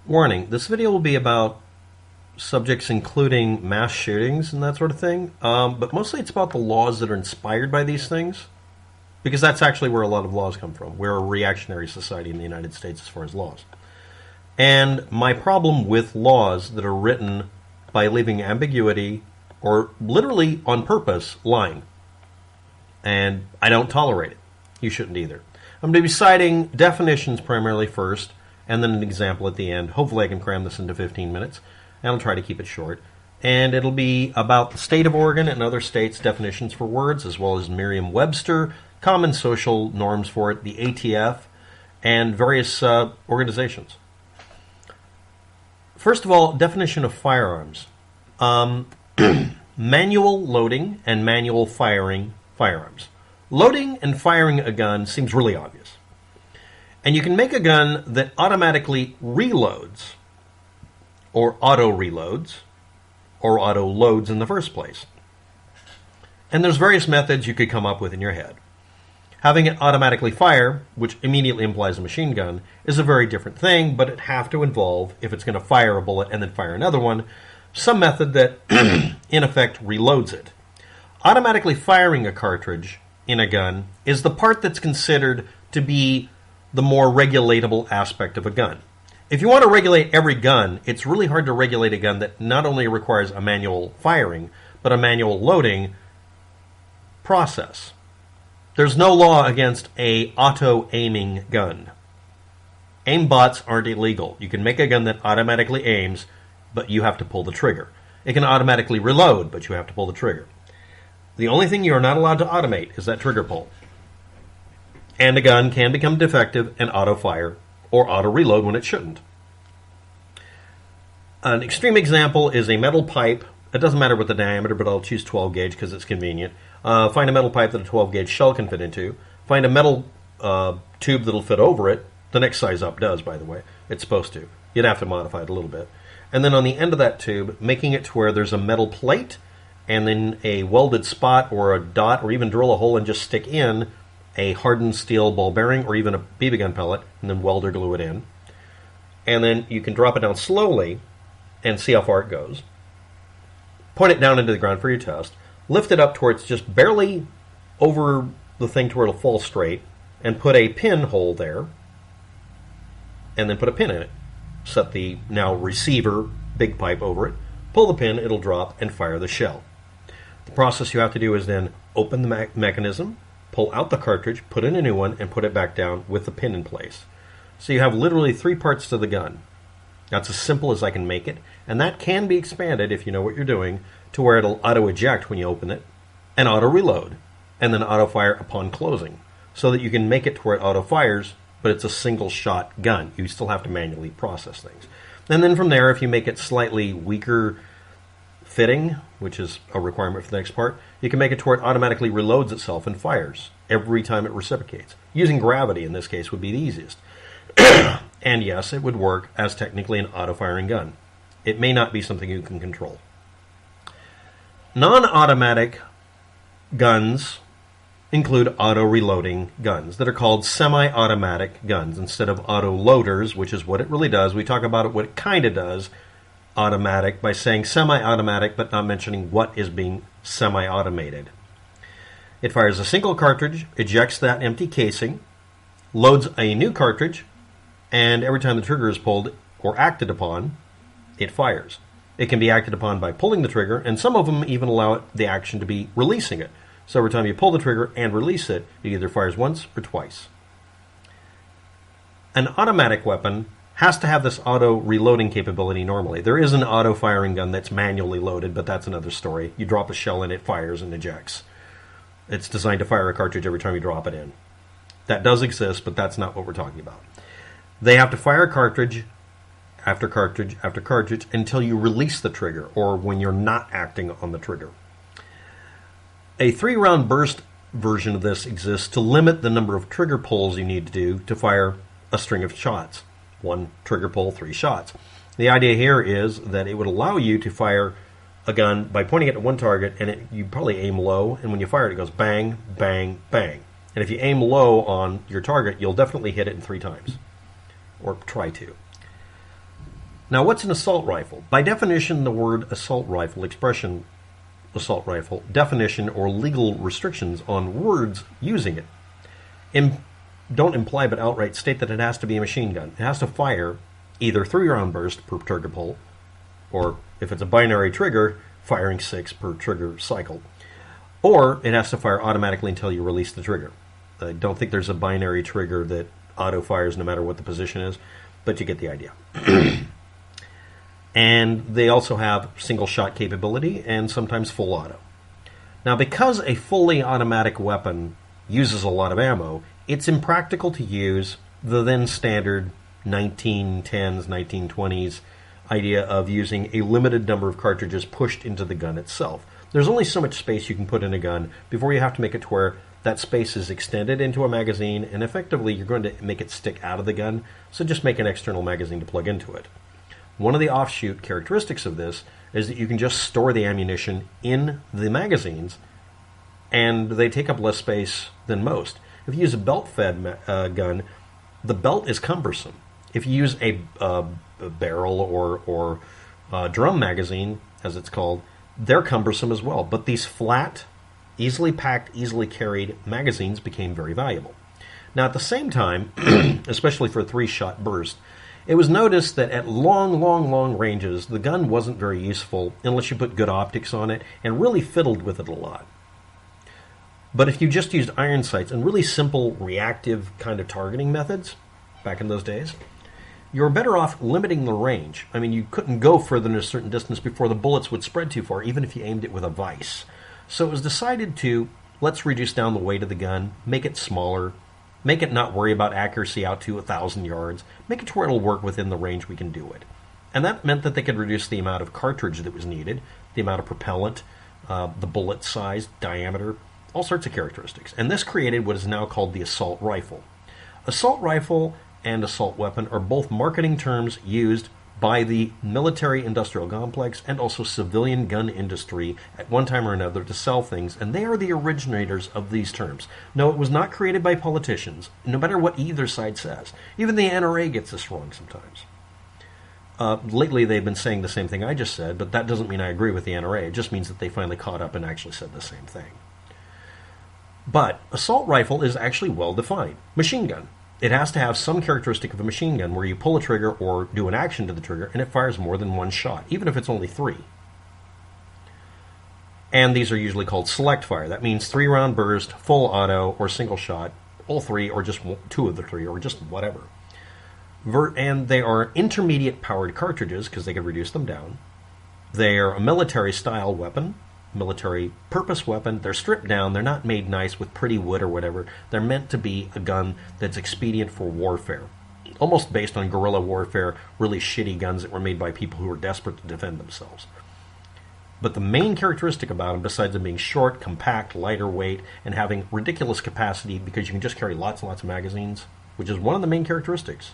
Warning, this video will be about subjects including mass shootings and that sort of thing, but mostly it's about the laws that are inspired by these things, because that's actually where a lot of laws come from. We're a reactionary society in the United States as far as laws. And my problem with laws that are written by leaving ambiguity or literally on purpose lying. And I don't tolerate it. You shouldn't either. I'm going to be citing definitions primarily first, and then an example at the end. Hopefully I can cram this into 15 minutes, and I'll try to keep it short. And it'll be about the state of Oregon and other states' definitions for words, as well as Merriam-Webster, common social norms for it, the ATF, and various organizations. First of all, definition of firearms. Manual loading and manual firing firearms. Loading and firing a gun seems really obvious. And you can make a gun that automatically reloads, or auto-reloads, or auto-loads in the first place. And there's various methods you could come up with in your head. Having it automatically fire, which immediately implies a machine gun, is a very different thing, but it have to involve, if it's going to fire a bullet and then fire another one, some method that, in effect, reloads it. Automatically firing a cartridge in a gun is the part that's considered to be the more regulatable aspect of a gun. If you want to regulate every gun, it's really hard to regulate a gun that not only requires a manual firing, but a manual loading process. There's no law against a auto-aiming gun. Aimbots aren't illegal. You can make a gun that automatically aims, but you have to pull the trigger. It can automatically reload, but you have to pull the trigger. The only thing you are not allowed to automate is that trigger pull. And a gun can become defective and auto-fire or auto-reload when it shouldn't. An extreme example is a metal pipe. It doesn't matter what the diameter, but I'll choose 12 gauge because it's convenient. Find a metal pipe that a 12 gauge shell can fit into. Find a metal tube that'll fit over it. The next size up does, by the way. It's supposed to. You'd have to modify it a little bit. And then on the end of that tube, making it to where there's a metal plate and then a welded spot or a dot, or even drill a hole and just stick in a hardened steel ball bearing or even a BB gun pellet, and then weld or glue it in. And then you can drop it down slowly and see how far it goes. Point it down into the ground for your test. Lift it up to where it's just barely over the thing to where it'll fall straight, and put a pin hole there, and then put a pin in it. Set the now receiver big pipe over it, pull the pin, it'll drop, and fire the shell. The process you have to do is then open the mechanism, pull out the cartridge, put in a new one, and put it back down with the pin in place. So you have literally 3 parts to the gun. That's as simple as I can make it, and that can be expanded, if you know what you're doing, to where it'll auto-eject when you open it, and auto-reload, and then auto-fire upon closing, so that you can make it to where it auto-fires, but it's a single-shot gun. You still have to manually process things. And then from there, if you make it slightly weaker fitting, which is a requirement for the next part, you can make it to where it automatically reloads itself and fires every time it reciprocates. Using gravity, in this case, would be the easiest. And yes, it would work as technically an auto-firing gun. It may not be something you can control. Non-automatic guns include auto-reloading guns that are called semi-automatic guns instead of auto-loaders, which is what it really does. We talk about it, what it kind of does, automatic, by saying semi-automatic but not mentioning what is being semi-automated. It fires a single cartridge, ejects that empty casing, loads a new cartridge, and every time the trigger is pulled or acted upon, it fires. It can be acted upon by pulling the trigger, and some of them even allow the action to be releasing it. So every time you pull the trigger and release it, it either fires once or twice. An automatic weapon has to have this auto-reloading capability normally. There is an auto-firing gun that's manually loaded, but that's another story. You drop a shell in, it fires and ejects. It's designed to fire a cartridge every time you drop it in. That does exist, but that's not what we're talking about. They have to fire cartridge after cartridge after cartridge until you release the trigger, or when you're not acting on the trigger. A 3-round burst version of this exists to limit the number of trigger pulls you need to do to fire a string of shots. 1 trigger pull, 3 shots. The idea here is that it would allow you to fire a gun by pointing it at one target, and you probably aim low, and when you fire it, it goes bang, bang, bang. And if you aim low on your target, you'll definitely hit it in 3 times. Or try to. Now, what's an assault rifle? By definition, the word assault rifle, expression assault rifle, definition or legal restrictions on words using it don't imply but outright state that it has to be a machine gun. It has to fire either 3-round burst per trigger pull, or if it's a binary trigger, firing 6 per trigger cycle. Or it has to fire automatically until you release the trigger. I don't think there's a binary trigger that auto fires no matter what the position is, but you get the idea. And they also have single shot capability and sometimes full auto. Now, because a fully automatic weapon uses a lot of ammo, it's impractical to use the then standard 1910s, 1920s idea of using a limited number of cartridges pushed into the gun itself. There's only so much space you can put in a gun before you have to make it to where that space is extended into a magazine, and effectively you're going to make it stick out of the gun, so just make an external magazine to plug into it. One of the offshoot characteristics of this is that you can just store the ammunition in the magazines, and they take up less space than most. If you use a belt-fed gun, the belt is cumbersome. If you use a barrel or drum magazine, as it's called, they're cumbersome as well. But these flat, easily packed, easily carried magazines became very valuable. Now, at the same time, especially for a 3-shot burst, it was noticed that at long ranges, the gun wasn't very useful unless you put good optics on it and really fiddled with it a lot. But if you just used iron sights and really simple reactive kind of targeting methods, back in those days, you're better off limiting the range. I mean, you couldn't go further than a certain distance before the bullets would spread too far, even if you aimed it with a vise. So it was decided to, let's reduce down the weight of the gun, make it smaller, make it not worry about accuracy out to 1,000 yards, make it to where it'll work within the range we can do it. And that meant that they could reduce the amount of cartridge that was needed, the amount of propellant, the bullet size, diameter, all sorts of characteristics. And this created what is now called the assault rifle. Assault rifle and assault weapon are both marketing terms used by the military-industrial complex and also civilian gun industry at one time or another to sell things, and they are the originators of these terms. No, it was not created by politicians, no matter what either side says. Even the NRA gets this wrong sometimes. Lately, they've been saying the same thing I just said, but that doesn't mean I agree with the NRA. It just means that they finally caught up and actually said the same thing. But assault rifle is actually well-defined. Machine gun. It has to have some characteristic of a machine gun where you pull a trigger or do an action to the trigger and it fires more than one shot, even if it's only 3. And these are usually called select fire. That means 3-round burst, full auto, or single shot, all 3, or just 2 of the 3, or just whatever. And they are intermediate powered cartridges because they can reduce them down. They are a military style weapon, military purpose weapon. They're stripped down. They're not made nice with pretty wood or whatever. They're meant to be a gun that's expedient for warfare. Almost based on guerrilla warfare, really shitty guns that were made by people who were desperate to defend themselves. But the main characteristic about them, besides them being short, compact, lighter weight, and having ridiculous capacity because you can just carry lots and lots of magazines, which is one of the main characteristics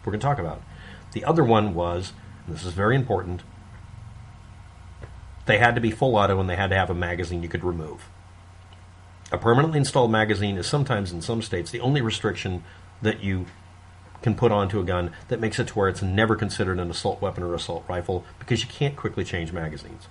we're going to talk about. The other one was, and this is very important, they had to be full auto and they had to have a magazine you could remove. A permanently installed magazine is sometimes, in some states, the only restriction that you can put onto a gun that makes it to where it's never considered an assault weapon or assault rifle because you can't quickly change magazines.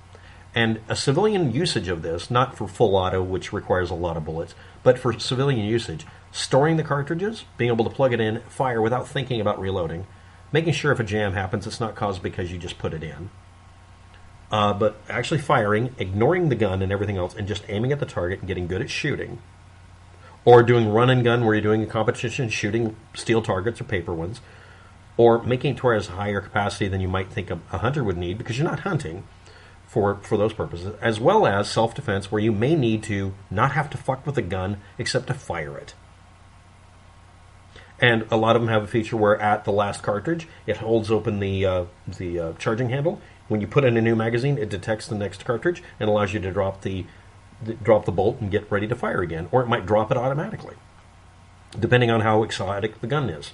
And a civilian usage of this, not for full auto, which requires a lot of bullets, but for civilian usage, storing the cartridges, being able to plug it in, fire without thinking about reloading, making sure if a jam happens it's not caused because you just put it in, but actually firing, ignoring the gun and everything else, and just aiming at the target and getting good at shooting. Or doing run and gun where you're doing a competition, shooting steel targets or paper ones. Or making it to where it has a higher capacity than you might think a hunter would need because you're not hunting for those purposes. As well as self-defense where you may need to not have to fuck with a gun except to fire it. And a lot of them have a feature where at the last cartridge, it holds open the charging handle. When you put in a new magazine, it detects the next cartridge and allows you to drop the bolt and get ready to fire again. Or it might drop it automatically, depending on how exotic the gun is.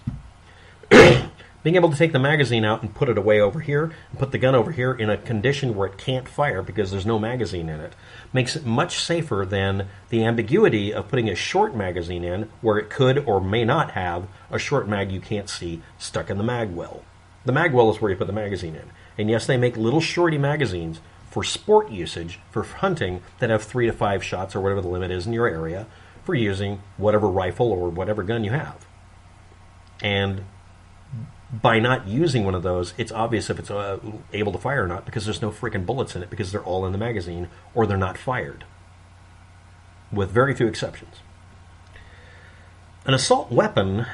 Being able to take the magazine out and put it away over here, and put the gun over here in a condition where it can't fire because there's no magazine in it, makes it much safer than the ambiguity of putting a short magazine in where it could or may not have a short mag you can't see stuck in the mag well. The mag well is where you put the magazine in. And yes, they make little shorty magazines for sport usage, for hunting, that have 3 to 5 shots or whatever the limit is in your area for using whatever rifle or whatever gun you have. And by not using one of those, it's obvious if it's able to fire or not, because there's no freaking bullets in it, because they're all in the magazine, or they're not fired, with very few exceptions. An assault weapon,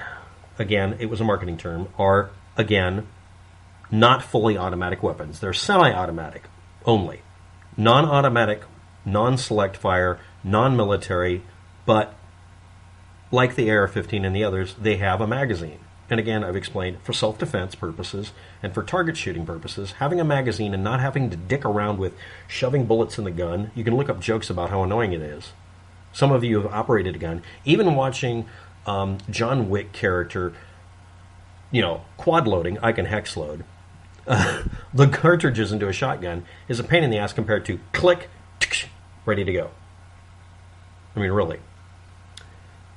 again, it was a marketing term, are, again, not fully automatic weapons. They're semi-automatic only. Non-automatic, non-select fire, non-military, but like the AR-15 and the others, they have a magazine. And again, I've explained, for self-defense purposes and for target shooting purposes, having a magazine and not having to dick around with shoving bullets in the gun. You can look up jokes about how annoying it is. Some of you have operated a gun. Even watching John Wick character, quad loading, I can hex load. The cartridges into a shotgun is a pain in the ass compared to click, ready to go. I mean, really.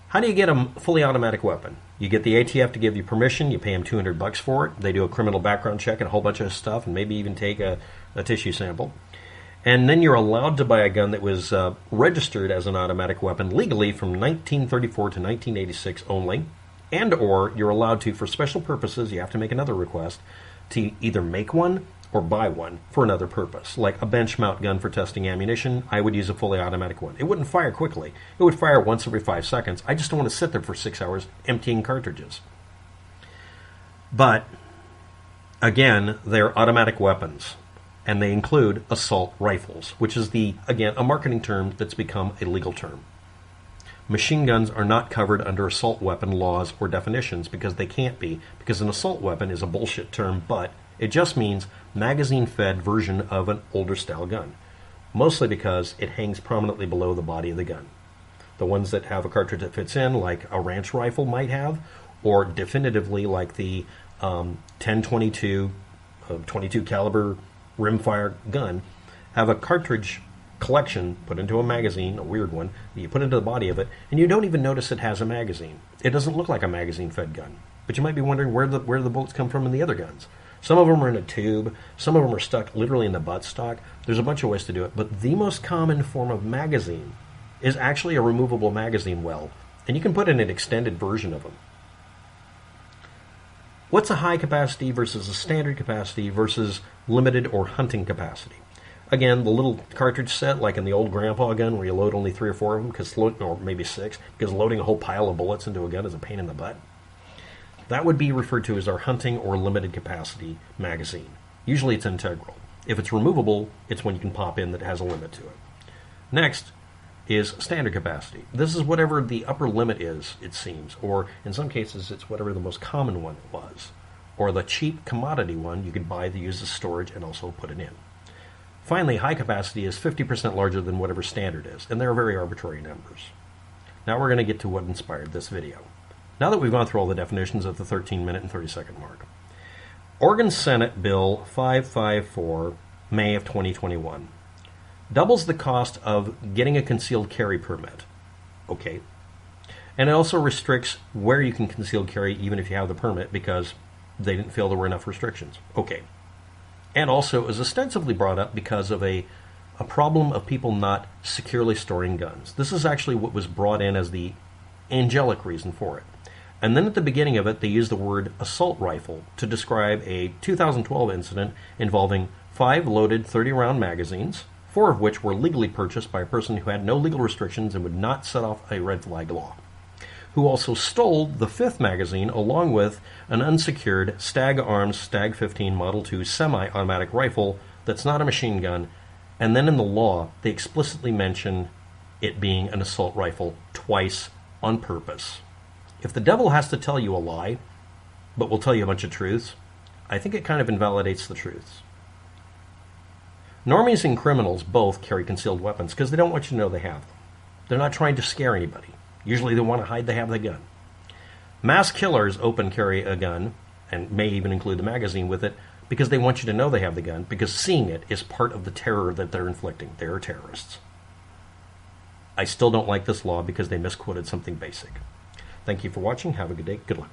How do you get a fully automatic weapon? You get the ATF to give you permission. You pay them $200 for it. They do a criminal background check and a whole bunch of stuff, and maybe even take a tissue sample. And then you're allowed to buy a gun that was registered as an automatic weapon legally from 1934 to 1986 only, and or you're allowed to, for special purposes, you have to make another request, to either make one or buy one for another purpose. Like a bench mount gun for testing ammunition, I would use a fully automatic one. It wouldn't fire quickly. It would fire once every 5 seconds. I just don't want to sit there for 6 hours emptying cartridges. But, again, they're automatic weapons. And they include assault rifles, which is, again, a marketing term that's become a legal term. Machine guns are not covered under assault weapon laws or definitions because they can't be, because an assault weapon is a bullshit term, but it just means magazine-fed version of an older style gun, mostly because it hangs prominently below the body of the gun. The ones that have a cartridge that fits in, like a ranch rifle might have, or definitively like the 10-22 22 caliber rimfire gun, have a cartridge collection put into a magazine, a weird one, that you put into the body of it, and you don't even notice it has a magazine. It doesn't look like a magazine-fed gun. But you might be wondering where the bullets come from in the other guns. Some of them are in a tube. Some of them are stuck literally in the buttstock. There's a bunch of ways to do it. But the most common form of magazine is actually a removable magazine well. And you can put in an extended version of them. What's a high capacity versus a standard capacity versus limited or hunting capacity? Again, the little cartridge set, like in the old grandpa gun where you load only 3 or 4 of them, or maybe 6, because loading a whole pile of bullets into a gun is a pain in the butt. That would be referred to as our hunting or limited capacity magazine. Usually it's integral. If it's removable, it's when you can pop in that has a limit to it. Next is standard capacity. This is whatever the upper limit is, it seems, or in some cases it's whatever the most common one was, or the cheap commodity one you could buy to use as storage and also put it in. Finally, high capacity is 50% larger than whatever standard is, and they're very arbitrary numbers. Now we're going to get to what inspired this video. Now that we've gone through all the definitions at the 13-minute and 30-second mark. Oregon Senate Bill 554, May of 2021, doubles the cost of getting a concealed carry permit. Okay. And it also restricts where you can concealed carry even if you have the permit because they didn't feel there were enough restrictions. Okay. And also is ostensibly brought up because of a problem of people not securely storing guns. This is actually what was brought in as the angelic reason for it. And then at the beginning of it, they used the word assault rifle to describe a 2012 incident involving 5 loaded 30-round magazines, 4 of which were legally purchased by a person who had no legal restrictions and would not set off a red flag law, who also stole the 5th magazine along with an unsecured Stag Arms Stag 15 Model 2 semi-automatic rifle that's not a machine gun, and then in the law, they explicitly mention it being an assault rifle twice on purpose. If the devil has to tell you a lie, but will tell you a bunch of truths, I think it kind of invalidates the truths. Normies and criminals both carry concealed weapons because they don't want you to know they have them. They're not trying to scare anybody. Usually they want to hide they have the gun. Mass killers open carry a gun, and may even include the magazine with it, because they want you to know they have the gun, because seeing it is part of the terror that they're inflicting. They're terrorists. I still don't like this law because they misquoted something basic. Thank you for watching. Have a good day. Good luck.